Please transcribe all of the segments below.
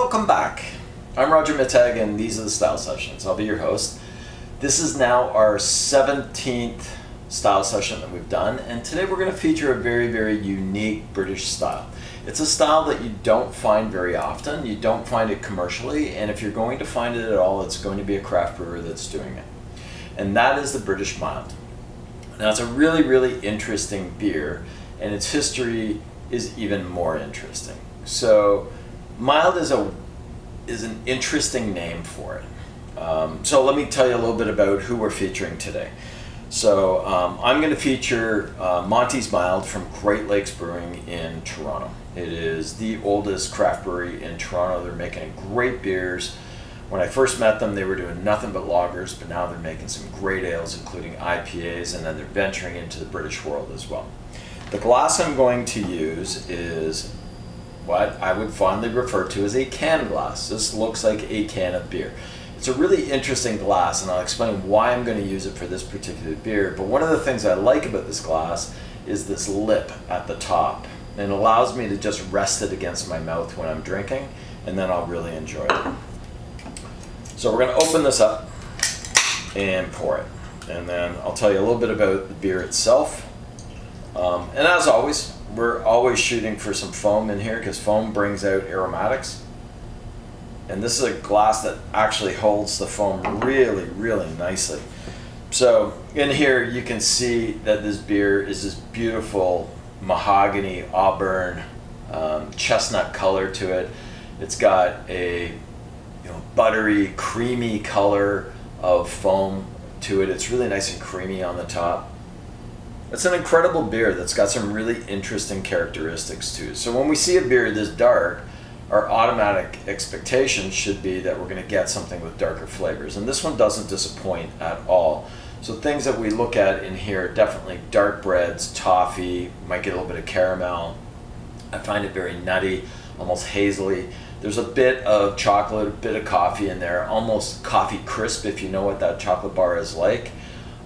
welcome back. I'm Roger Mittag and these are the Style Sessions. I'll be your host. This is now our 17th style session that we've done, and today we're going to feature a very, very unique British style. It's a style that you don't find very often. You don't find it commercially, and if you're going to find it at all, it's going to be a craft brewer that's doing it. And that is the British Mild. Now it's a really, really interesting beer, and its history is even more interesting. So Mild is an interesting name for it. So let me tell you a little bit about who we're featuring today. So I'm going to feature Monty's Mild from Great Lakes Brewing in Toronto. It is the oldest craft brewery in Toronto. They're making great beers. When I first met them, they were doing nothing but lagers, but now they're making some great ales, including IPAs, and then they're venturing into the British world as well. The glass I'm going to use is what I would fondly refer to as a can glass. This looks like a can of beer. It's a really interesting glass, and I'll explain why I'm going to use it for this particular beer. But one of the things I like about this glass is this lip at the top. And it allows me to just rest it against my mouth when I'm drinking, and then I'll really enjoy it. So we're going to open this up and pour it. And then I'll tell you a little bit about the beer itself. And as always, we're always shooting for some foam in here because foam brings out aromatics. And this is a glass that actually holds the foam really, really nicely. So in here you can see that this beer is this beautiful mahogany, auburn, chestnut color to it. It's got a buttery, creamy color of foam to it. It's really nice and creamy on the top. It's an incredible beer that's got some really interesting characteristics to it. So when we see a beer this dark, our automatic expectation should be that we're going to get something with darker flavors. And this one doesn't disappoint at all. So things that we look at in here, definitely dark breads, toffee, might get a little bit of caramel. I find it very nutty, almost hazily. There's a bit of chocolate, a bit of coffee in there, almost coffee crisp if you know what that chocolate bar is like.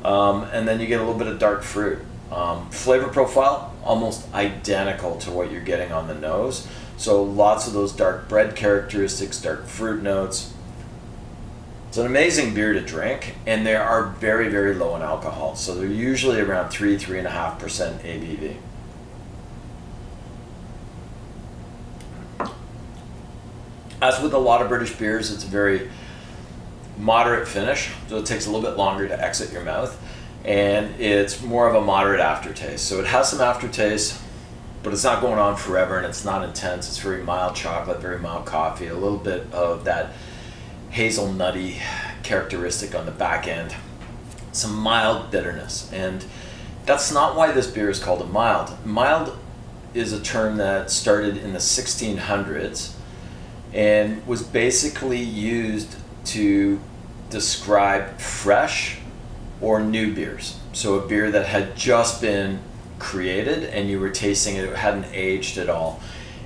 And then you get a little bit of dark fruit. Flavor profile, almost identical to what you're getting on the nose. So lots of those dark bread characteristics, dark fruit notes. It's an amazing beer to drink, and they are very, very low in alcohol. So they're usually around 3.5% ABV. As with a lot of British beers, it's a very moderate finish, so it takes a little bit longer to exit your mouth, and it's more of a moderate aftertaste. So it has some aftertaste, but it's not going on forever, and it's not intense. It's very mild chocolate, very mild coffee, a little bit of that hazelnutty characteristic on the back end, some mild bitterness. And that's not why this beer is called a mild. Mild is a term that started in the 1600s and was basically used to describe fresh or new beers. So a beer that had just been created and you were tasting it, it hadn't aged at all.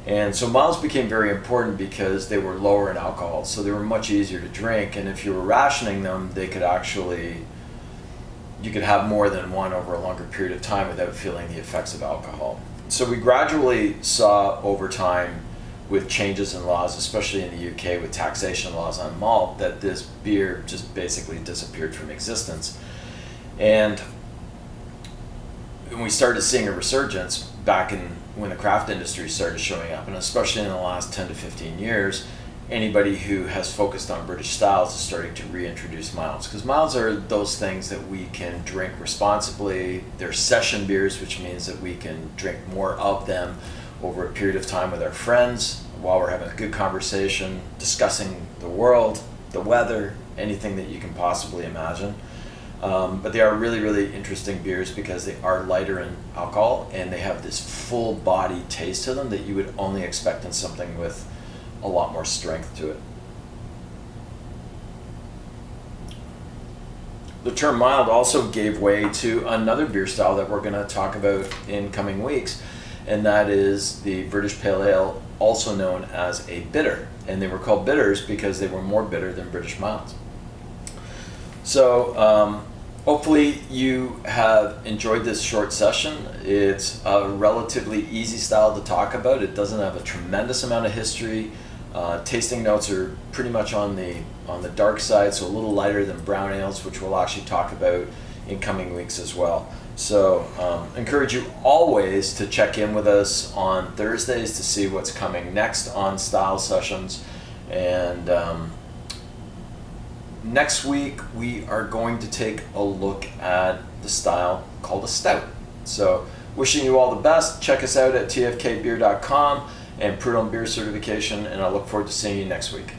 And so milds became very important because they were lower in alcohol, so they were much easier to drink. And if you were rationing them, you could have more than one over a longer period of time without feeling the effects of alcohol. So we gradually saw over time, with changes in laws, especially in the UK with taxation laws on malt, that this beer just basically disappeared from existence. And when we started seeing a resurgence back in when the craft industry started showing up, and especially in the last 10 to 15 years, anybody who has focused on British styles is starting to reintroduce milds, because milds are those things that we can drink responsibly. They're session beers, which means that we can drink more of them over a period of time with our friends while we're having a good conversation, discussing the world, the weather, anything that you can possibly imagine. But they are really, really interesting beers because they are lighter in alcohol and they have this full body taste to them that you would only expect in something with a lot more strength to it. The term mild also gave way to another beer style that we're going to talk about in coming weeks, and that is the British Pale Ale, also known as a bitter. And they were called bitters because they were more bitter than British milds. So hopefully you have enjoyed this short session. It's a relatively easy style to talk about. It doesn't have a tremendous amount of history. Tasting notes are pretty much on the dark side, so a little lighter than brown ales, which we'll actually talk about in coming weeks as well. So encourage you always to check in with us on Thursdays to see what's coming next on Style Sessions. And next week we are going to take a look at the style called a stout. So wishing you all the best. Check us out at tfkbeer.com and Prud'homme Beer Certification, and I look forward to seeing you next week.